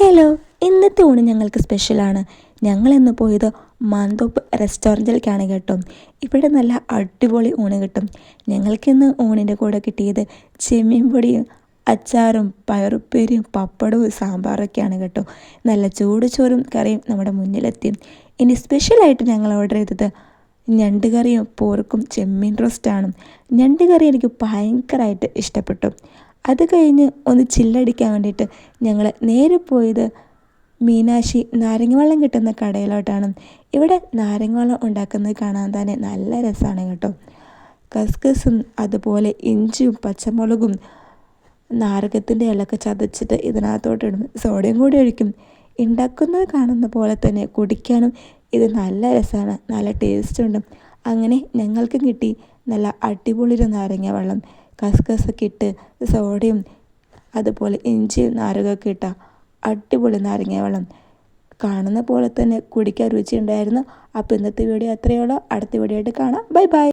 Hello, ഇന്നത്തെ ഊണ് ഞങ്ങൾക്ക് സ്പെഷ്യലാണ്. ഞങ്ങളിന്ന് പോയത് മാന്തോപ്പ് റെസ്റ്റോറൻറ്റിലേക്കാണ് കേട്ടോ. ഇവിടെ നല്ല അടിപൊളി ഊണ് കിട്ടും. ഞങ്ങൾക്കിന്ന് ഊണിൻ്റെ കൂടെ കിട്ടിയത് ചെമ്മീൻ പൊടിയും അച്ചാറും പയറുപ്പേരിയും പപ്പടവും സാമ്പാറൊക്കെയാണ് കേട്ടോ. നല്ല ചൂട് ചോറും കറിയും നമ്മുടെ മുന്നിലെത്തി. ഇനി സ്പെഷ്യലായിട്ട് ഞങ്ങൾ ഓർഡർ ചെയ്തത് ഞണ്ട് കറിയും പോർക്കും ചെമ്മീൻ റോസ്റ്റാണ്. ഞണ്ട് കറി എനിക്ക് ഭയങ്കരമായിട്ട് ഇഷ്ടപ്പെട്ടു. അത് കഴിഞ്ഞ് ഒന്ന് ചില്ലടിക്കാൻ വേണ്ടിയിട്ട് ഞങ്ങൾ നേരെ പോയത് മീനാക്ഷി നാരങ്ങ വെള്ളം കിട്ടുന്ന കടയിലോട്ടാണ്. ഇവിടെ നാരങ്ങ വെള്ളം ഉണ്ടാക്കുന്നത് കാണാൻ തന്നെ നല്ല രസമാണ് കേട്ടോ. കസ്കസും അതുപോലെ ഇഞ്ചിയും പച്ചമുളകും നാരകത്തിൻ്റെ ഇലയൊക്കെ ചതച്ചിട്ട് ഇതിനകത്തോട്ടിടും, സോഡയും കൂടി ഒഴിക്കും. ഉണ്ടാക്കുന്നത് കാണുന്ന പോലെ തന്നെ കുടിക്കാനും ഇത് നല്ല രസമാണ്, നല്ല ടേസ്റ്റുണ്ട്. അങ്ങനെ ഞങ്ങൾക്കും കിട്ടി നല്ല അടിപൊളി ഒരു നാരങ്ങ വെള്ളം. കസ്കസൊക്കെ ഇട്ട് സോഡയും അതുപോലെ ഇഞ്ചിയും നാരകമൊക്കെ ഇട്ട അടിപൊളി നാരങ്ങ വെള്ളം. കാണുന്ന പോലെ തന്നെ കുടിക്കാൻ രുചിയുണ്ടായിരുന്നു. അപ്പോൾ ഇന്നത്തെ വീഡിയോ അത്രയേ ഉള്ളൂ. അടുത്ത വീഡിയോ ആയിട്ട് കാണാം. Bye bye.